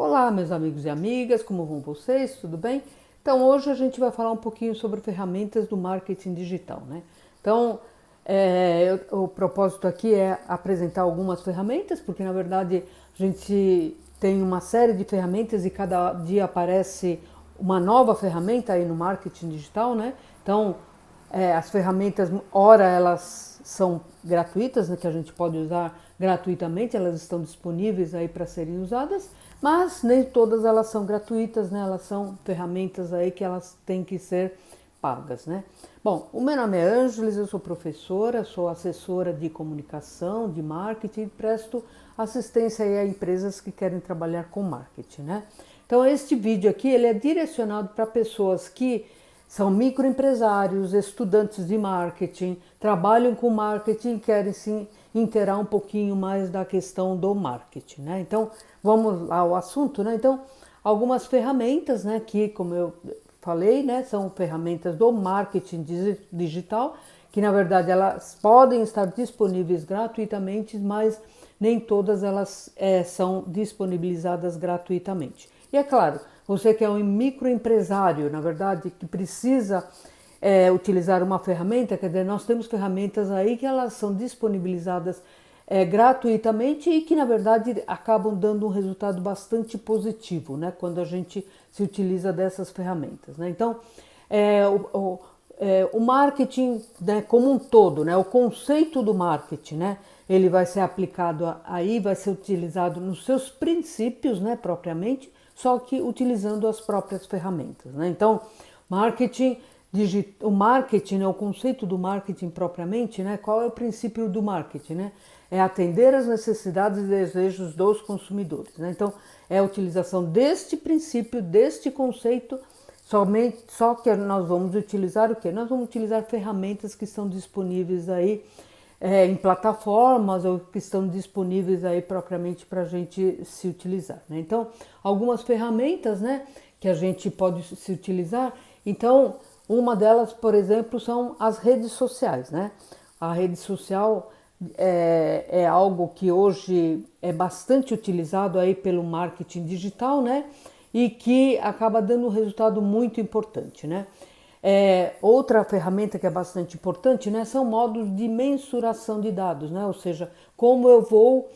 Olá, meus amigos e amigas, como vão vocês? Tudo bem? Então, hoje a gente vai falar um pouquinho sobre ferramentas do marketing digital, né? Então, o propósito aqui é apresentar algumas ferramentas, porque na verdade a gente tem uma série de ferramentas e cada dia aparece uma nova ferramenta aí no marketing digital, né? Então, as ferramentas, ora elas são gratuitas, né, que a gente pode usar gratuitamente, elas estão disponíveis aí para serem usadas, mas nem todas elas são gratuitas, né? Elas são ferramentas aí que elas têm que ser pagas, né? Bom, o meu nome é Ângeles, eu sou professora, sou assessora de comunicação, de marketing e presto assistência aí a empresas que querem trabalhar com marketing, né? Então este vídeo aqui ele é direcionado para pessoas que são microempresários, estudantes de marketing, trabalham com marketing e querem se inteirar um pouquinho mais da questão do marketing, né? Então, vamos lá ao assunto, né? Então, algumas ferramentas, né, que, como eu falei, né, são ferramentas do marketing digital, que na verdade elas podem estar disponíveis gratuitamente, mas nem todas elas são disponibilizadas gratuitamente. E é claro, você que é um microempresário, na verdade, que precisa utilizar uma ferramenta, quer dizer, nós temos ferramentas aí que elas são disponibilizadas gratuitamente e que na verdade acabam dando um resultado bastante positivo, né, quando a gente se utiliza dessas ferramentas, né? Então, o marketing, né, como um todo, né, o conceito do marketing, né, ele vai ser aplicado aí, vai ser utilizado nos seus princípios, né, propriamente, só que utilizando as próprias ferramentas, né? Então, o marketing, né, o conceito do marketing propriamente, né, qual é o princípio do marketing, né? É atender às necessidades e desejos dos consumidores, né? Então, é a utilização deste princípio, deste conceito, só que nós vamos utilizar o quê? Nós vamos utilizar ferramentas que estão disponíveis aí em plataformas ou que estão disponíveis aí propriamente para a gente se utilizar, né? Então, algumas ferramentas, né, que a gente pode se utilizar. Então, uma delas, por exemplo, são as redes sociais, né? A rede social é algo que hoje é bastante utilizado aí pelo marketing digital, né? E que acaba dando um resultado muito importante, né? Outra ferramenta que é bastante importante, né, são modos de mensuração de dados, né? Ou seja, como eu vou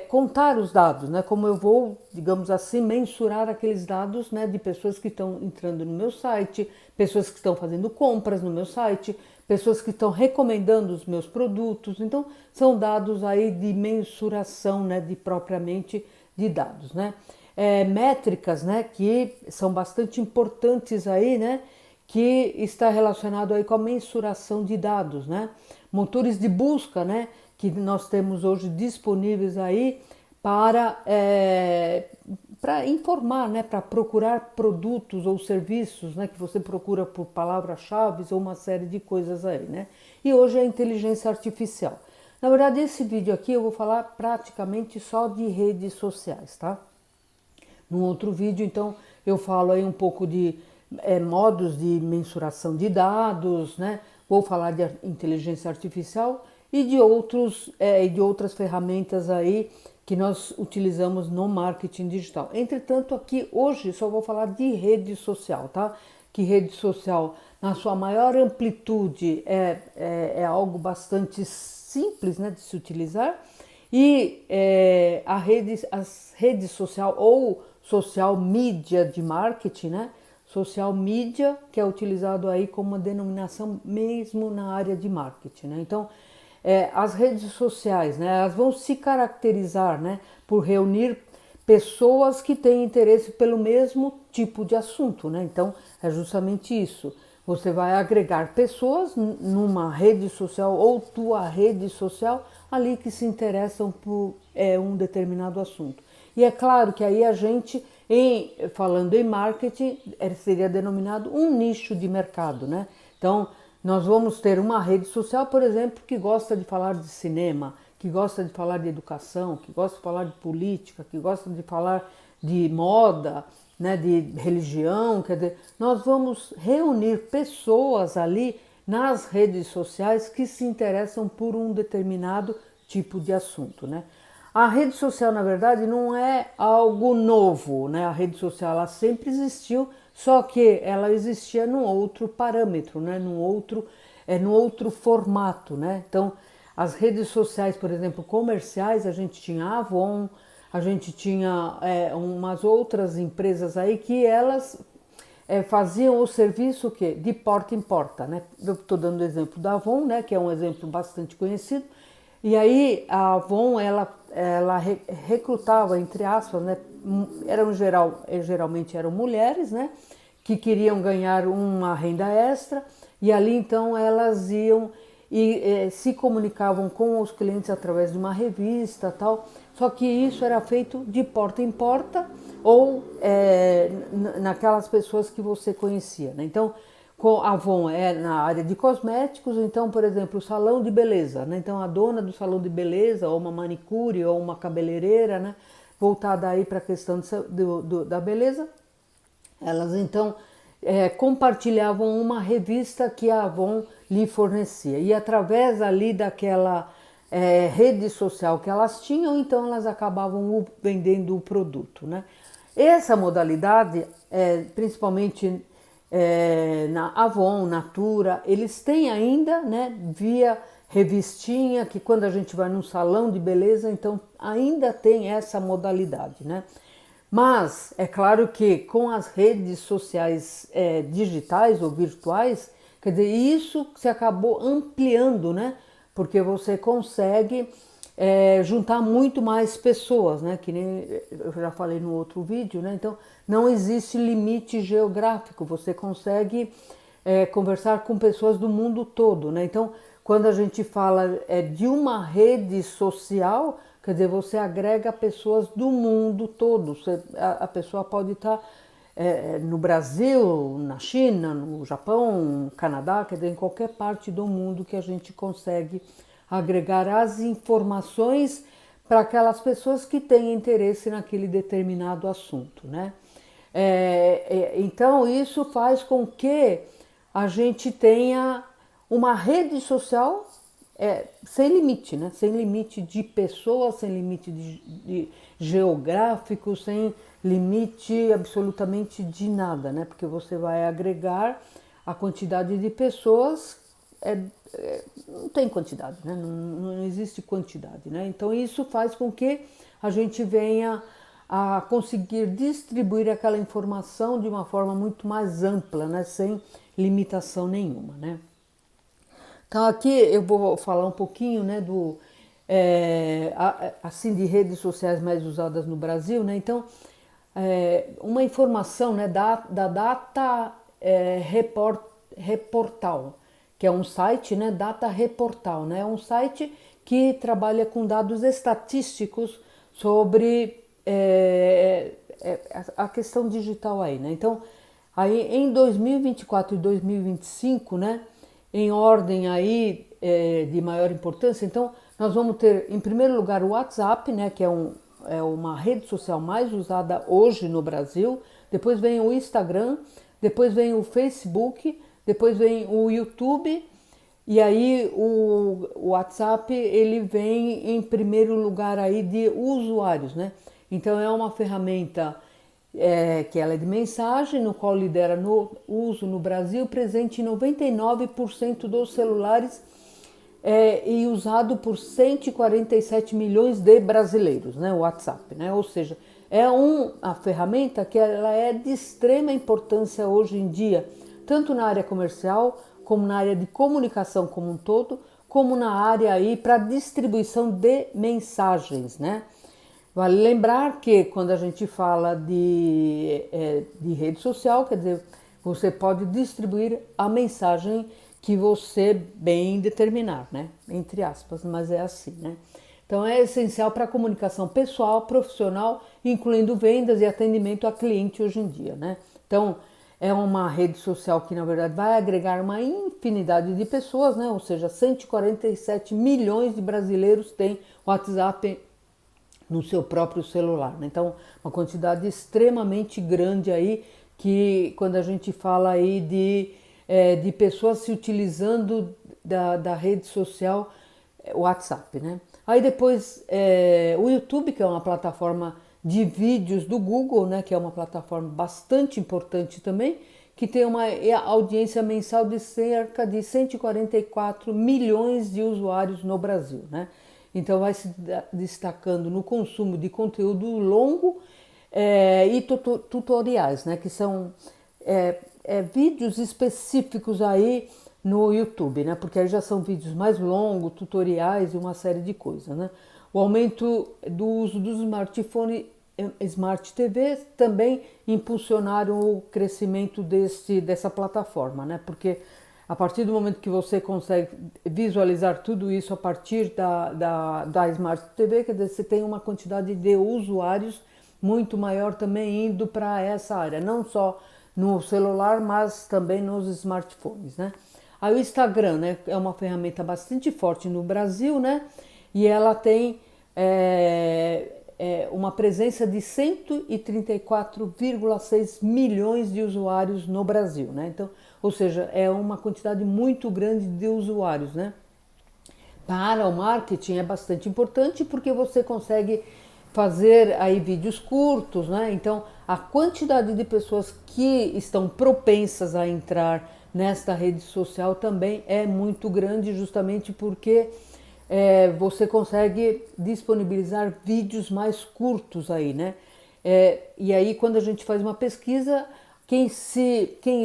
contar os dados, né? Como eu vou, digamos assim, mensurar aqueles dados, né, de pessoas que estão entrando no meu site, pessoas que estão fazendo compras no meu site, pessoas que estão recomendando os meus produtos. Então, são dados aí de mensuração, né, de propriamente de dados, né? Métricas, né, que são bastante importantes aí, né, que está relacionado aí com a mensuração de dados, né? Motores de busca, né, que nós temos hoje disponíveis aí para informar, né, para procurar produtos ou serviços, né, que você procura por palavras-chave ou uma série de coisas aí, né? E hoje é a inteligência artificial. Na verdade, esse vídeo aqui eu vou falar praticamente só de redes sociais, tá? Num outro vídeo, então, eu falo aí um pouco de modos de mensuração de dados, né? Vou falar de inteligência artificial e de outras ferramentas aí que nós utilizamos no marketing digital. Entretanto, aqui hoje só vou falar de rede social, tá? Que rede social, na sua maior amplitude, é algo bastante simples, né, de se utilizar. E as redes social ou social media de marketing, né? Social media, que é utilizado aí como uma denominação mesmo na área de marketing, né? Então, as redes sociais, né, elas vão se caracterizar, né, por reunir pessoas que têm interesse pelo mesmo tipo de assunto, né? Então, é justamente isso. Você vai agregar pessoas numa rede social ou tua rede social ali que se interessam por um determinado assunto. E é claro que aí a gente, falando em marketing, seria denominado um nicho de mercado, né? Então, nós vamos ter uma rede social, por exemplo, que gosta de falar de cinema, que gosta de falar de educação, que gosta de falar de política, que gosta de falar de moda, né, de religião. Quer dizer, nós vamos reunir pessoas ali nas redes sociais que se interessam por um determinado tipo de assunto, né? A rede social, na verdade, não é algo novo, né? A rede social ela sempre existiu, só que ela existia num outro parâmetro, né? Num outro formato, né? Então, as redes sociais, por exemplo, comerciais, a gente tinha a Avon, a gente tinha umas outras empresas aí que elas faziam o serviço que de porta em porta, né? Eu estou dando o exemplo da Avon, né? Que é um exemplo bastante conhecido. E aí a Avon ela recrutava, entre aspas, né? Geralmente eram mulheres, né? Que queriam ganhar uma renda extra e ali então elas iam e se comunicavam com os clientes através de uma revista tal. Só que isso era feito de porta em porta ou naquelas pessoas que você conhecia, né? Então, com a Avon é na área de cosméticos, então, por exemplo, o salão de beleza, né? Então, a dona do salão de beleza, ou uma manicure, ou uma cabeleireira, né? Voltada aí para a questão da beleza, elas então compartilhavam uma revista que a Avon lhe fornecia. E através ali daquela rede social que elas tinham, então elas acabavam vendendo o produto, né? Essa modalidade, principalmente na Avon, Natura, eles têm ainda, né, via revistinha, que quando a gente vai num salão de beleza, então ainda tem essa modalidade, né? Mas é claro que com as redes sociais digitais ou virtuais, quer dizer, isso se acabou ampliando, né? Porque você consegue juntar muito mais pessoas, né? Que nem eu já falei no outro vídeo, né? Então não existe limite geográfico, você consegue conversar com pessoas do mundo todo, né? Então quando a gente fala de uma rede social, quer dizer, você agrega pessoas do mundo todo. A pessoa pode estar no Brasil, na China, no Japão, no Canadá, quer dizer, em qualquer parte do mundo que a gente consegue agregar as informações para aquelas pessoas que têm interesse naquele determinado assunto, né? Então, isso faz com que a gente tenha uma rede social sem limite, né? Sem limite de pessoas, sem limite de geográfico, sem limite absolutamente de nada, né? Porque você vai agregar a quantidade de pessoas, não tem quantidade, né? Não existe quantidade, né? Então isso faz com que a gente venha a conseguir distribuir aquela informação de uma forma muito mais ampla, né? Sem limitação nenhuma, né? Então aqui eu vou falar um pouquinho, né, assim de redes sociais mais usadas no Brasil, né? Então uma informação, né, da Data Reportal, que é um site, né, Data Reportal, né? É um site que trabalha com dados estatísticos sobre a questão digital aí, né? Então aí em 2024 e 2025, né? Em ordem aí de maior importância, então nós vamos ter em primeiro lugar o WhatsApp, né, que é uma rede social mais usada hoje no Brasil, depois vem o Instagram, depois vem o Facebook, depois vem o YouTube e aí o WhatsApp ele vem em primeiro lugar aí de usuários, né? Então é uma ferramenta que ela é de mensagem, no qual lidera no uso no Brasil, presente em 99% dos celulares e usado por 147 milhões de brasileiros, né, o WhatsApp, né? Ou seja, é uma ferramenta que ela é de extrema importância hoje em dia, tanto na área comercial, como na área de comunicação como um todo, como na área aí para distribuição de mensagens, né? Vale lembrar que quando a gente fala de rede social, quer dizer, você pode distribuir a mensagem que você bem determinar, né? Entre aspas, mas é assim, né? Então é essencial para a comunicação pessoal, profissional, incluindo vendas e atendimento a cliente hoje em dia, né? Então é uma rede social que na verdade vai agregar uma infinidade de pessoas, né? Ou seja, 147 milhões de brasileiros têm WhatsApp no seu próprio celular, né? Então uma quantidade extremamente grande aí que quando a gente fala aí de pessoas se utilizando da rede social WhatsApp, né? Aí depois o YouTube, que é uma plataforma de vídeos do Google, né, que é uma plataforma bastante importante também, que tem uma audiência mensal de cerca de 144 milhões de usuários no Brasil, né? Então vai se destacando no consumo de conteúdo longo e tutoriais, né? Que são vídeos específicos aí no YouTube, né? Porque aí já são vídeos mais longos, tutoriais e uma série de coisas, né? O aumento do uso dos smartphones, Smart TV também impulsionaram o crescimento dessa plataforma, né? Porque a partir do momento que você consegue visualizar tudo isso a partir da Smart TV, quer dizer, você tem uma quantidade de usuários muito maior também indo para essa área, não só no celular, mas também nos smartphones, né? Aí o Instagram, né, é uma ferramenta bastante forte no Brasil, né? E ela tem uma presença de 134,6 milhões de usuários no Brasil, né? Então, ou seja, é uma quantidade muito grande de usuários, né? Para o marketing é bastante importante porque você consegue fazer aí vídeos curtos, né? Então, a quantidade de pessoas que estão propensas a entrar nesta rede social também é muito grande, justamente porque você consegue disponibilizar vídeos mais curtos aí, né? E aí, quando a gente faz uma pesquisa, quem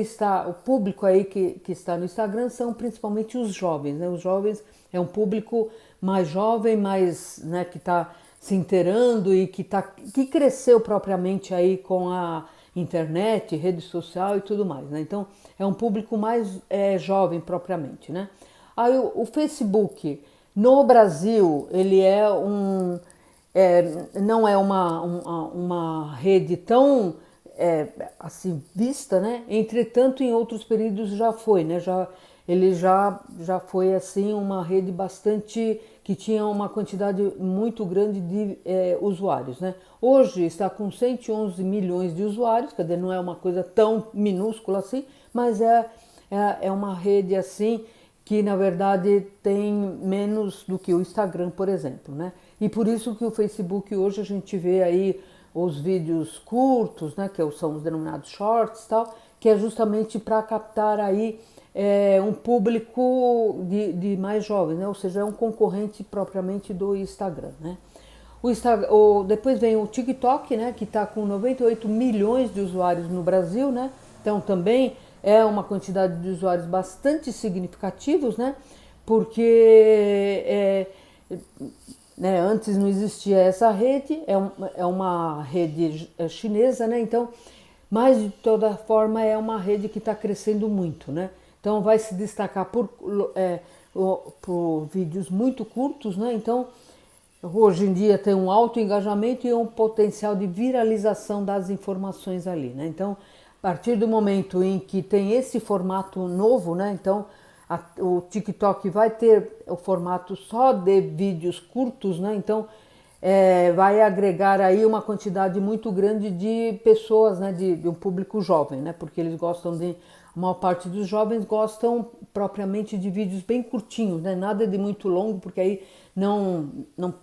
está, o público aí que está no Instagram são principalmente os jovens, né? Os jovens é um público mais jovem, mais, né, que está se inteirando e que cresceu propriamente aí com a internet, rede social e tudo mais, né? Então é um público mais jovem propriamente, né? Aí o Facebook no Brasil ele não é uma rede tão assim vista, né? Entretanto, em outros períodos já foi, né? Ele já foi assim uma rede bastante que tinha uma quantidade muito grande de usuários, né? Hoje está com 111 milhões de usuários, quer dizer, não é uma coisa tão minúscula assim, mas é uma rede assim que na verdade tem menos do que o Instagram, por exemplo, né? E por isso que o Facebook hoje a gente vê aí os vídeos curtos, né, que são os denominados shorts, tal, que é justamente para captar aí um público de mais jovens, né? Ou seja, é um concorrente propriamente do Instagram, né? Depois vem o TikTok, né, que está com 98 milhões de usuários no Brasil, né? Então também é uma quantidade de usuários bastante significativos, né? Porque né, antes não existia essa rede, é uma rede chinesa, né? Então, mas de toda forma é uma rede que está crescendo muito, né? Então vai se destacar por vídeos muito curtos, né? Então hoje em dia tem um alto engajamento e um potencial de viralização das informações ali, né? Então, a partir do momento em que tem esse formato novo, né? Então, o TikTok vai ter o formato só de vídeos curtos, né? Então, vai agregar aí uma quantidade muito grande de pessoas, né? De um público jovem, né? Porque eles gostam a maior parte dos jovens gostam propriamente de vídeos bem curtinhos, né? Nada de muito longo, porque aí não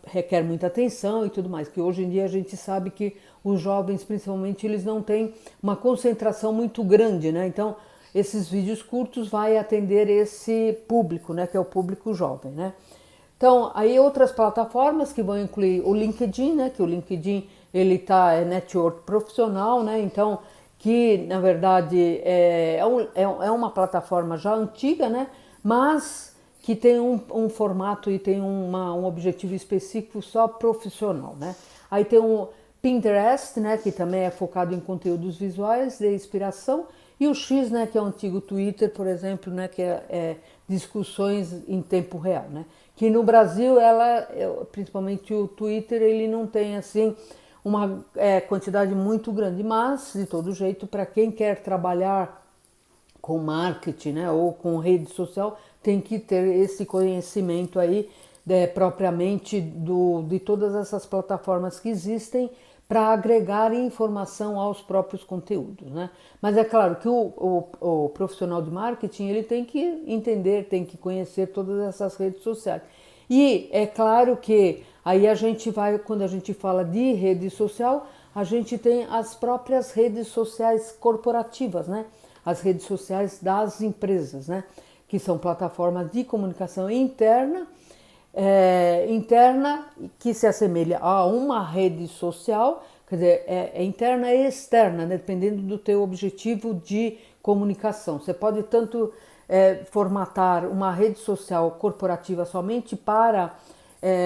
requer muita atenção e tudo mais, que hoje em dia a gente sabe que os jovens, principalmente, eles não têm uma concentração muito grande, né? Então, esses vídeos curtos vai atender esse público, né? Que é o público jovem, né? Então, aí outras plataformas que vão incluir o LinkedIn, né? Que o LinkedIn, ele network profissional, né? Então, que na verdade é uma plataforma já antiga, né? Mas que tem um formato e tem um objetivo específico só profissional, né? Aí tem o Pinterest, né, que também é focado em conteúdos visuais de inspiração, e o X, né, que é o antigo Twitter, por exemplo, né, que é discussões em tempo real, né? Que no Brasil, principalmente o Twitter, ele não tem assim uma quantidade muito grande, mas de todo jeito, para quem quer trabalhar com marketing, né, ou com rede social, tem que ter esse conhecimento aí propriamente de todas essas plataformas que existem para agregar informação aos próprios conteúdos, né? Mas é claro que o profissional de marketing ele tem que entender, tem que conhecer todas essas redes sociais. E é claro que aí a gente vai, quando a gente fala de rede social, a gente tem as próprias redes sociais corporativas, né? As redes sociais das empresas, né? Que são plataformas de comunicação interna que se assemelha a uma rede social, quer dizer, é interna e externa, né, dependendo do teu objetivo de comunicação. Você pode tanto formatar uma rede social corporativa somente para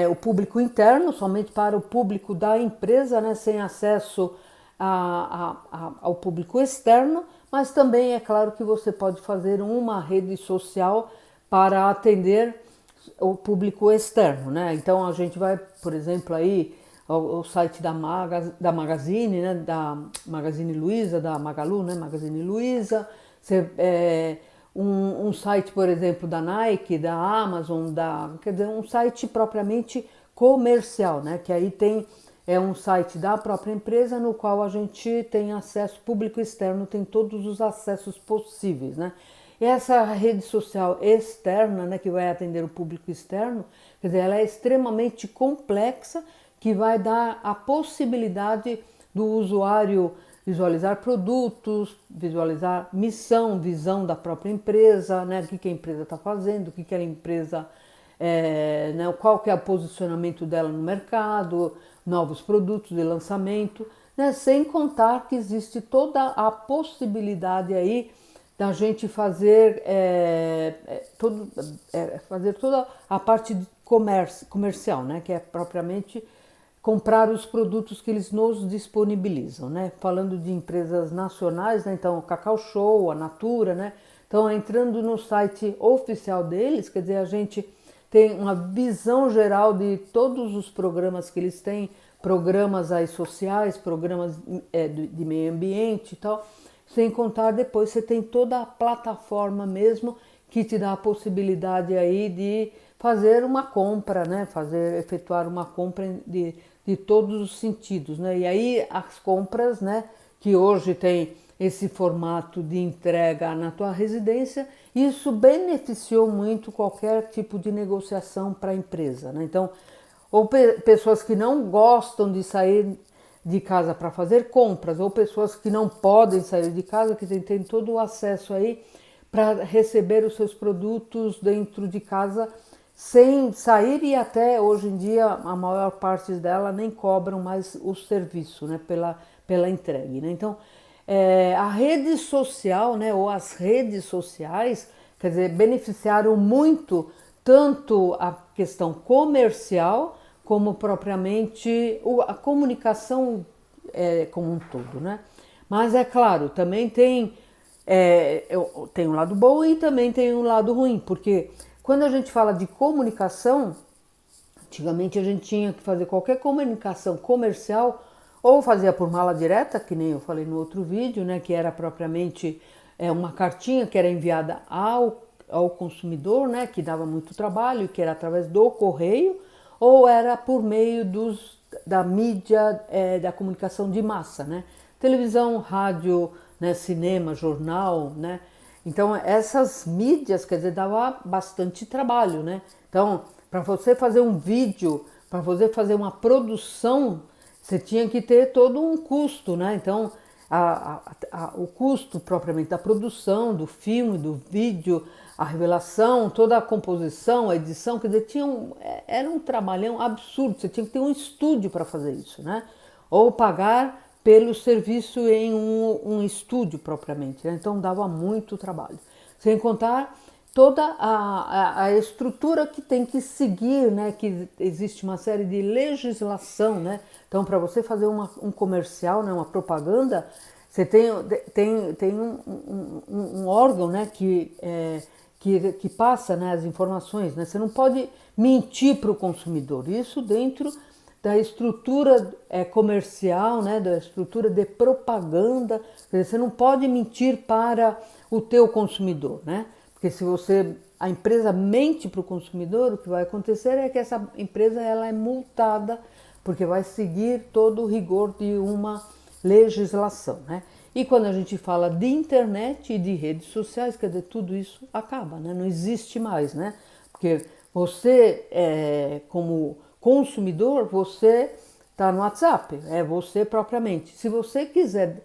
o público interno, somente para o público da empresa, né, sem acesso ao público externo, mas também é claro que você pode fazer uma rede social para atender o público externo, né? Então a gente vai, por exemplo, aí o site da Magazine, né? Da Magazine Luiza, da Magalu, né? Magazine Luiza, um site, por exemplo, da Nike, da Amazon, quer dizer, um site propriamente comercial, né? Que aí tem um site da própria empresa no qual a gente tem acesso público e externo, tem todos os acessos possíveis, né? E essa rede social externa, né, que vai atender o público externo, quer dizer, ela é extremamente complexa, que vai dar a possibilidade do usuário visualizar produtos, visualizar missão, visão da própria empresa, né, o que a empresa está fazendo, o que a empresa, né, qual que é o posicionamento dela no mercado, novos produtos de lançamento, né, sem contar que existe toda a possibilidade aí da gente fazer, fazer toda a parte de comercial, né, que é propriamente comprar os produtos que eles nos disponibilizam, né? Falando de empresas nacionais, né? Então o Cacau Show, a Natura, né? Então entrando no site oficial deles, quer dizer, a gente tem uma visão geral de todos os programas que eles têm, programas aí sociais, programas de meio ambiente e tal, sem contar depois você tem toda a plataforma mesmo que te dá a possibilidade aí de fazer uma compra, né? Efetuar uma compra de todos os sentidos, né? E aí as compras, né? Que hoje tem esse formato de entrega na tua residência, isso beneficiou muito qualquer tipo de negociação para a empresa, né? Então, ou pessoas que não gostam de sair de casa para fazer compras, ou pessoas que não podem sair de casa, que tem todo o acesso aí para receber os seus produtos dentro de casa sem sair, e até hoje em dia a maior parte dela nem cobram mais o serviço, né, pela entrega, né? Então a rede social, né, ou as redes sociais, quer dizer, beneficiaram muito tanto a questão comercial como propriamente a comunicação como um todo, né? Mas é claro, também tem um lado bom e também tem um lado ruim, porque quando a gente fala de comunicação, antigamente a gente tinha que fazer qualquer comunicação comercial, ou fazia por mala direta, que nem eu falei no outro vídeo, né, que era propriamente uma cartinha que era enviada ao consumidor, né, que dava muito trabalho, que era através do correio, ou era por meio da mídia da comunicação de massa, né, televisão, rádio, né, cinema, jornal, né. Então essas mídias, quer dizer, dava bastante trabalho, né. Então, para você fazer um vídeo, para você fazer uma produção, você tinha que ter todo um custo, né? Então, o custo propriamente da produção, do filme, do vídeo, a revelação, toda a composição, a edição, quer dizer, era um trabalhão absurdo, você tinha que ter um estúdio para fazer isso, né? Ou pagar pelo serviço em um estúdio propriamente, né? Então dava muito trabalho. Sem contar toda a estrutura que tem que seguir, né? Que existe uma série de legislação, né? Então, para você fazer um comercial, né? Uma propaganda, você tem um órgão, né? Que passa, né, as informações, né? Você não pode mentir para o consumidor, isso dentro da estrutura comercial, né? Da estrutura de propaganda, quer dizer, você não pode mentir para o teu consumidor, né? Porque se a empresa mente para o consumidor, o que vai acontecer é que essa empresa ela é multada, porque vai seguir todo o rigor de uma legislação, né? E quando a gente fala de internet e de redes sociais, quer dizer, tudo isso acaba, né? Não existe mais, né? Porque Você, como consumidor, você está no WhatsApp, é você propriamente. Se você quiser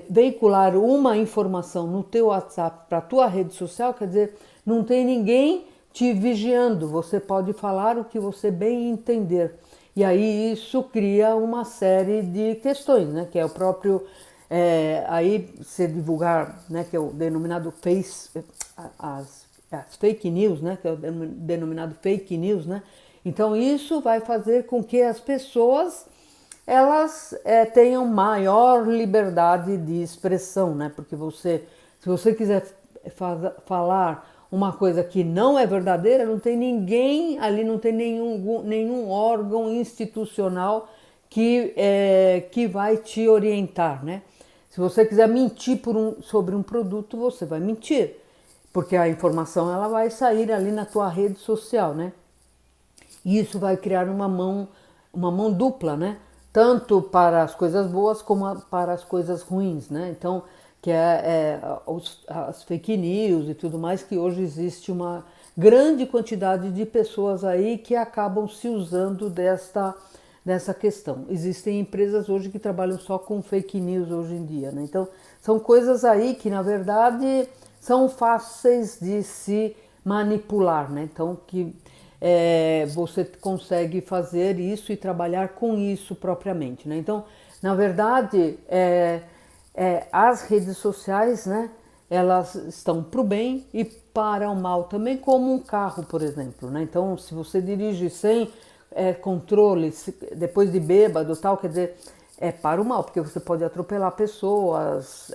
veicular uma informação no teu WhatsApp para a tua rede social, quer dizer, não tem ninguém te vigiando, você pode falar o que você bem entender. E aí isso cria uma série de questões, né? Que é o próprio, aí se divulgar, né? Que é o denominado as fake news, né? Que é o denominado fake news, né? Então isso vai fazer com que as pessoas elas tenham maior liberdade de expressão, né? Porque se você quiser falar uma coisa que não é verdadeira, não tem ninguém ali, não tem nenhum órgão institucional que vai te orientar, né? Se você quiser mentir sobre um produto, você vai mentir, porque a informação ela vai sair ali na tua rede social, né? E isso vai criar uma mão dupla, né? Tanto para as coisas boas como para as coisas ruins, né? Então, que as fake news e tudo mais, que hoje existe uma grande quantidade de pessoas aí que acabam se usando dessa questão. Existem empresas hoje que trabalham só com fake news hoje em dia, né? Então, são coisas aí que, na verdade, são fáceis de se manipular, né? Então, que você consegue fazer isso e trabalhar com isso propriamente, né? Então, na verdade, as redes sociais, né? Elas estão para o bem e para o mal também, como um carro, por exemplo, né? Então, se você dirige sem controle, depois de bêbado, tal, quer dizer, é para o mal, porque você pode atropelar pessoas,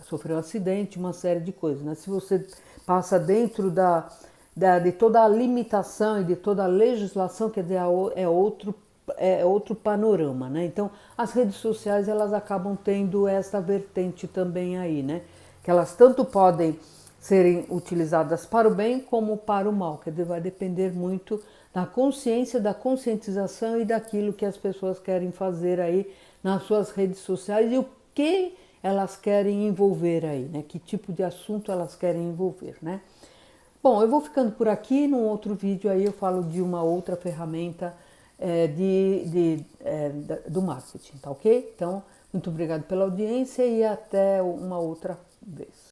sofrer um acidente, uma série de coisas, né? Se você passa dentro de toda a limitação e de toda a legislação, quer dizer, é outro panorama, né? Então, as redes sociais, elas acabam tendo essa vertente também aí, né? Que elas tanto podem serem utilizadas para o bem como para o mal, quer dizer, vai depender muito da consciência, da conscientização e daquilo que as pessoas querem fazer aí nas suas redes sociais e o que elas querem envolver aí, né? Que tipo de assunto elas querem envolver, né? Bom, eu vou ficando por aqui, num outro vídeo aí eu falo de uma outra ferramenta do marketing, tá ok? Então, muito obrigado pela audiência e até uma outra vez.